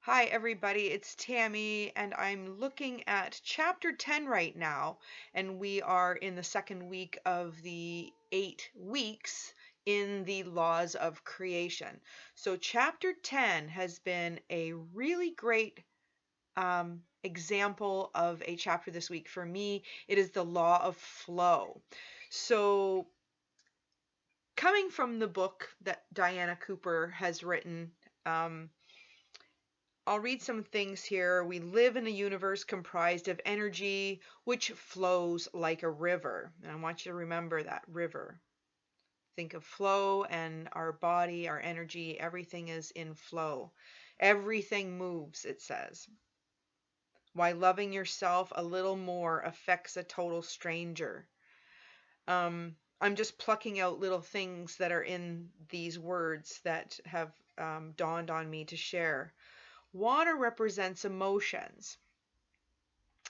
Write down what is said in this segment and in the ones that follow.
Hi, everybody. It's Tammy, and I'm looking at chapter 10 right now. And we are in the second week of the 8 weeks in the laws of creation. So, chapter 10 has been a really great example of a chapter this week. For me, it is the law of flow. So, coming from the book that Diana Cooper has written, I'll read some things here. We live in a universe comprised of energy which flows like a river. And I want you to remember that river. Think of flow and our body, our energy, everything is in flow. Everything moves, it says. Why loving yourself a little more affects a total stranger. I'm just plucking out little things that are in these words that have dawned on me to share. Water represents emotions,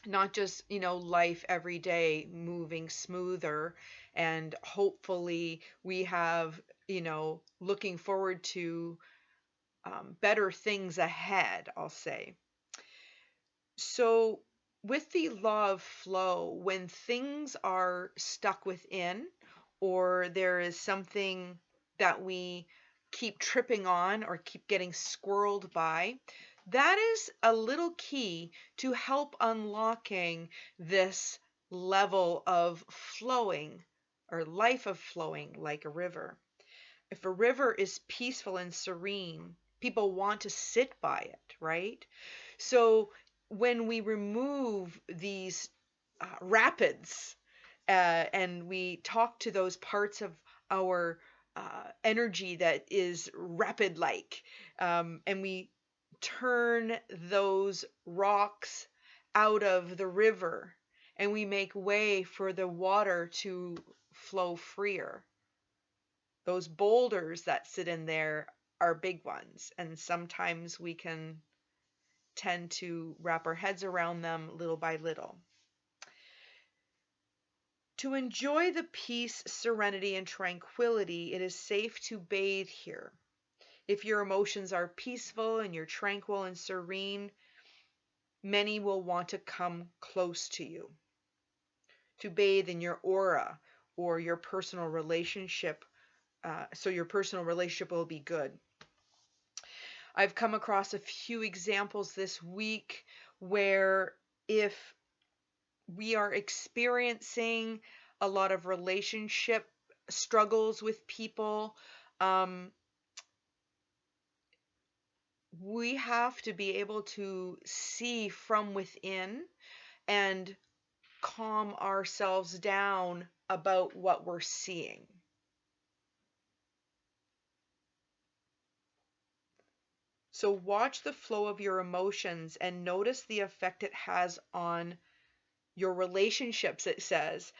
not just, life every day moving smoother, and hopefully we have, looking forward to better things ahead, I'll say. So, with the law of flow, when things are stuck within, or there is something that we keep tripping on or keep getting squirreled by, that is a little key to help unlocking this level of flowing or life of flowing like a river. If a river is peaceful and serene, people want to sit by it, right? So when we remove these rapids and we talk to those parts of our energy that is rapid like, and we turn those rocks out of the river and we make way for the water to flow freer. Those boulders that sit in there are big ones, and sometimes we can tend to wrap our heads around them little by little. To enjoy the peace, serenity, and tranquility, it is safe to bathe here. If your emotions are peaceful and you're tranquil and serene, many will want to come close to you. To bathe in your aura or your personal relationship, so your personal relationship will be good. I've come across a few examples this week where if we are experiencing a lot of relationship struggles with people, we have to be able to see from within and calm ourselves down about what we're seeing. So watch the flow of your emotions and notice the effect it has on your relationships, it says.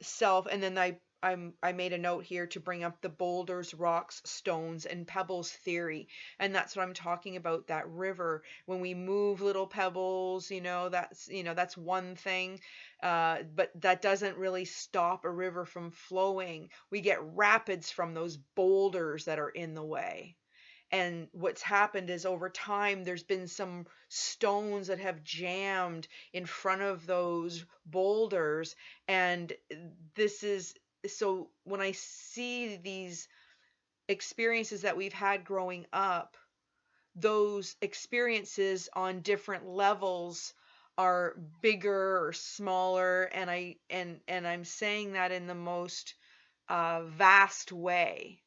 Self, and then I made a note here to bring up the boulders, rocks, stones, and pebbles theory. And that's what I'm talking about, that river. When we move little pebbles, that's one thing. But that doesn't really stop a river from flowing. We get rapids from those boulders that are in the way. And what's happened is over time, there's been some stones that have jammed in front of those boulders. And this is so when I see these experiences that we've had growing up, those experiences on different levels are bigger or smaller. And I'm saying that in the most vast way.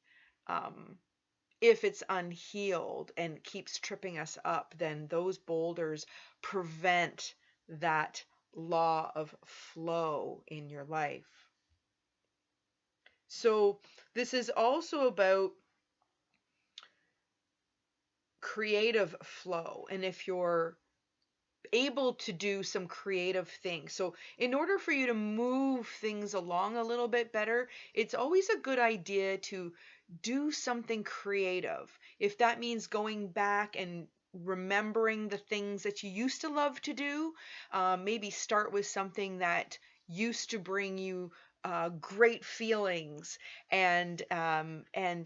If it's unhealed and keeps tripping us up, then those boulders prevent that law of flow in your life. So, this is also about creative flow, and if you're able to do some creative things. So, in order for you to move things along a little bit better, it's always a good idea to do something creative. If that means going back and remembering the things that you used to love to do, maybe start with something that used to bring you great feelings, and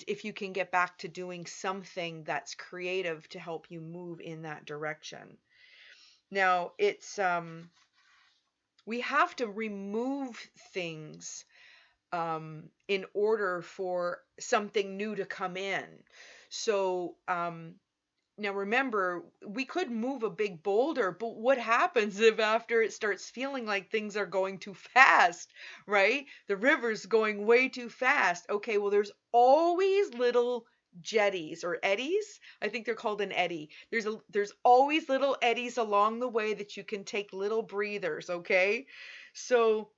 if you can get back to doing something that's creative to help you move in that direction. Now, it's we have to remove things in order for something new to come in. So now remember, we could move a big boulder, but what happens if after it starts feeling like things are going too fast, right? The river's going way too fast. Okay, well, there's always little jetties or eddies. I think they're called an eddy. There's always little eddies along the way that you can take little breathers, okay? So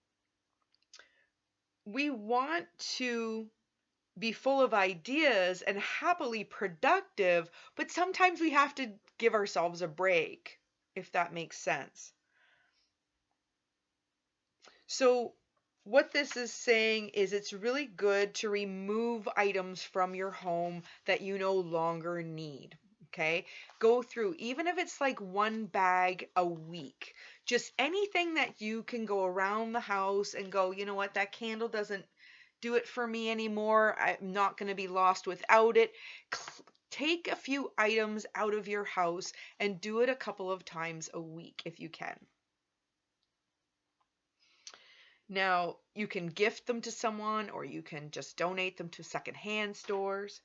we want to be full of ideas and happily productive, but sometimes we have to give ourselves a break, if that makes sense. So, what this is saying is it's really good to remove items from your home that you no longer need. Okay, go through, even if it's like one bag a week, just anything that you can go around the house and go, you know what, that candle doesn't do it for me anymore. I'm not going to be lost without it. Take a few items out of your house and do it a couple of times a week if you can. Now, you can gift them to someone or you can just donate them to secondhand stores.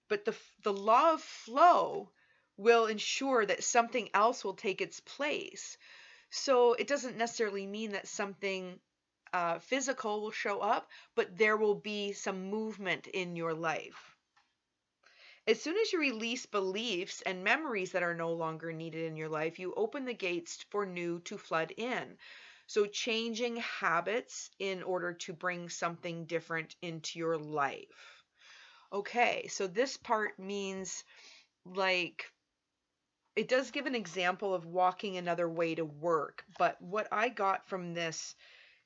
But the law of flow will ensure that something else will take its place. So it doesn't necessarily mean that something physical will show up, but there will be some movement in your life. As soon as you release beliefs and memories that are no longer needed in your life, you open the gates for new to flood in. So changing habits in order to bring something different into your life. Okay, so this part means, like, it does give an example of walking another way to work, but what I got from this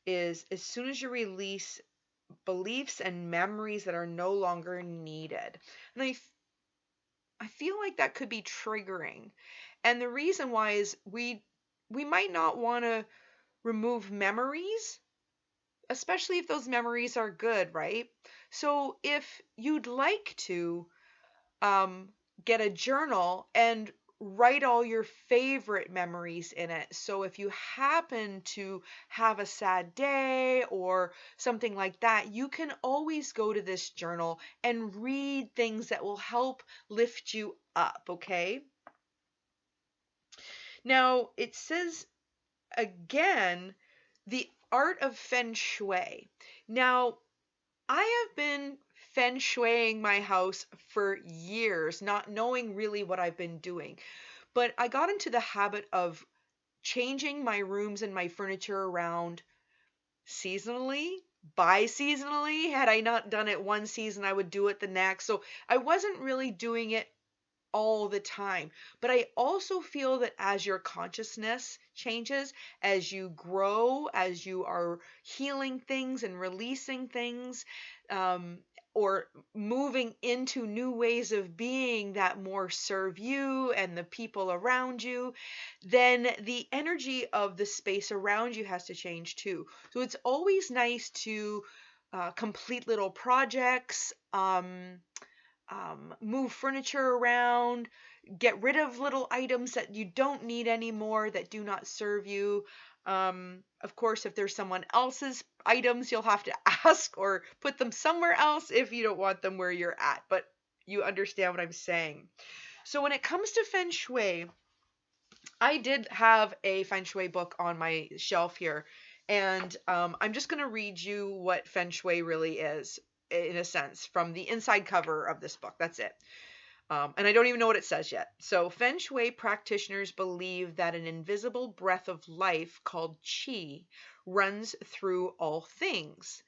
is as soon as you release beliefs and memories that are no longer needed. And I feel like that could be triggering. And the reason why is we might not want to remove memories, especially if those memories are good, right? So if you'd like to get a journal and write all your favorite memories in it. So if you happen to have a sad day or something like that, you can always go to this journal and read things that will help lift you up, okay? Now, it says again, the art of feng shui. Now, I have been feng shuiing my house for years, not knowing really what I've been doing. But I got into the habit of changing my rooms and my furniture around seasonally, bi-seasonally. Had I not done it one season, I would do it the next. So I wasn't really doing it all the time. But I also feel that as your consciousness changes, as you grow, as you are healing things and releasing things, um, or moving into new ways of being that more serve you and the people around you, then the energy of the space around you has to change too. So it's always nice to complete little projects, move furniture around, get rid of little items that you don't need anymore that do not serve you. Of course, if there's someone else's items, you'll have to ask or put them somewhere else if you don't want them where you're at. But you understand what I'm saying. So when it comes to feng shui, I did have a feng shui book on my shelf here, and I'm just going to read you what feng shui really is, in a sense, from the inside cover of this book. That's it. And I don't even know what it says yet. So, Feng Shui practitioners believe that an invisible breath of life called qi runs through all things.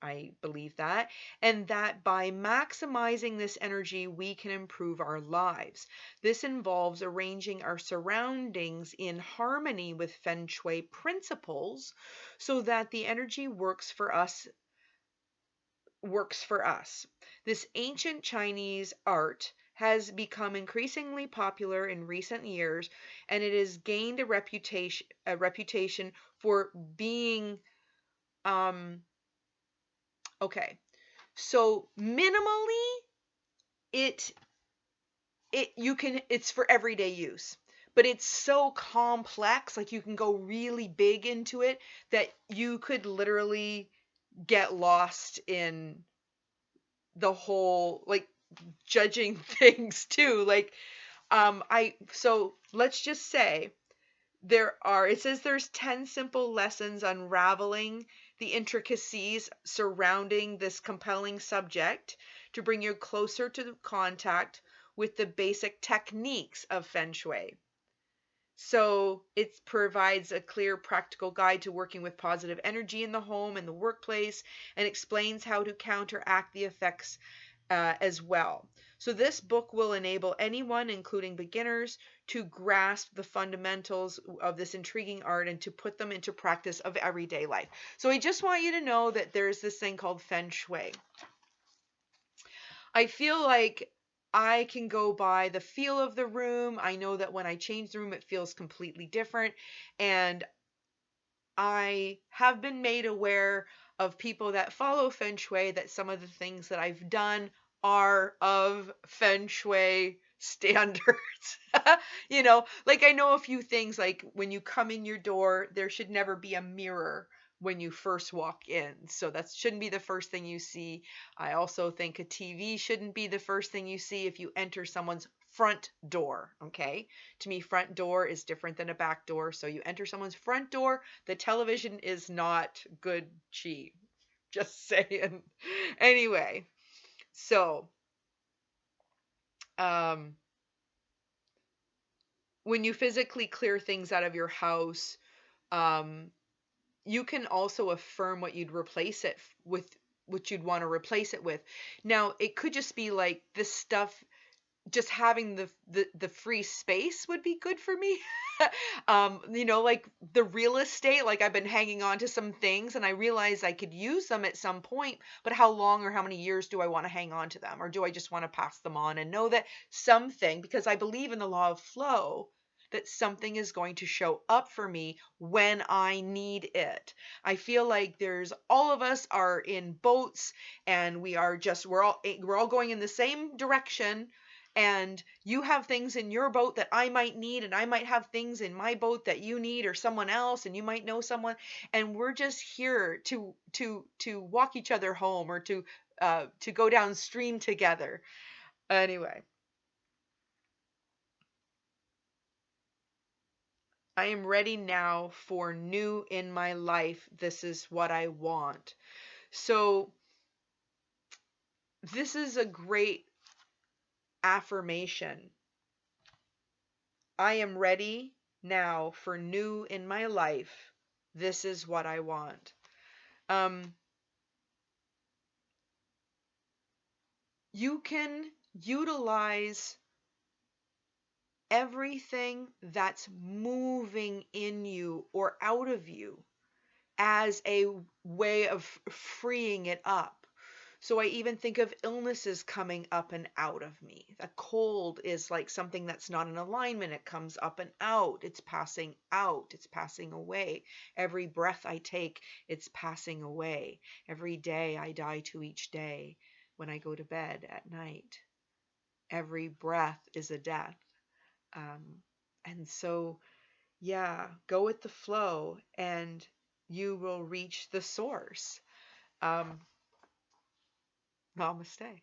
I believe that. And that by maximizing this energy, we can improve our lives. This involves arranging our surroundings in harmony with Feng Shui principles so that the energy works for us. This ancient Chinese art has become increasingly popular in recent years, and it has gained a reputation for being Okay. So minimally, it it's for everyday use. But it's so complex, like you can go really big into it that you could literally get lost in the whole, like, judging things too. Like, so let's just say it says there's 10 simple lessons unraveling the intricacies surrounding this compelling subject to bring you closer to contact with the basic techniques of Feng Shui. So it provides a clear, practical guide to working with positive energy in the home and the workplace, and explains how to counteract the effects as well. So this book will enable anyone, including beginners, to grasp the fundamentals of this intriguing art and to put them into practice of everyday life. So I just want you to know that there's this thing called Feng Shui. I feel like I can go by the feel of the room. I know that when I change the room, it feels completely different. And I have been made aware of people that follow Feng Shui that some of the things that I've done are of Feng Shui standards. Like I know a few things, like when you come in your door, there should never be a mirror when you first walk in. So that shouldn't be the first thing you see. I also think a TV shouldn't be the first thing you see if you enter someone's front door. Okay. To me, front door is different than a back door. So you enter someone's front door, the television is not good chi. Just saying. Anyway, so um, when you physically clear things out of your house, um, you can also affirm what you'd replace it with, what you'd want to replace it with. Now, it could just be like this stuff, just having the free space would be good for me. Like the real estate, like I've been hanging on to some things and I realized I could use them at some point, but how long or how many years do I want to hang on to them? Or do I just want to pass them on and know that something, because I believe in the law of flow, that something is going to show up for me when I need it. I feel like all of us are in boats and we're all going in the same direction, and you have things in your boat that I might need, and I might have things in my boat that you need, or someone else, and you might know someone, and we're just here to walk each other home, or to go downstream together. Anyway, I am ready now for new in my life. This is what I want. So this is a great affirmation. I am ready now for new in my life. This is what I want. Um, you can utilize everything that's moving in you or out of you as a way of freeing it up. So I even think of illnesses coming up and out of me. A cold is like something that's not in alignment. It comes up and out. It's passing out. It's passing away. Every breath I take, it's passing away. Every day I die to each day when I go to bed at night. Every breath is a death. And so, yeah, go with the flow and you will reach the source. Um, Namaste.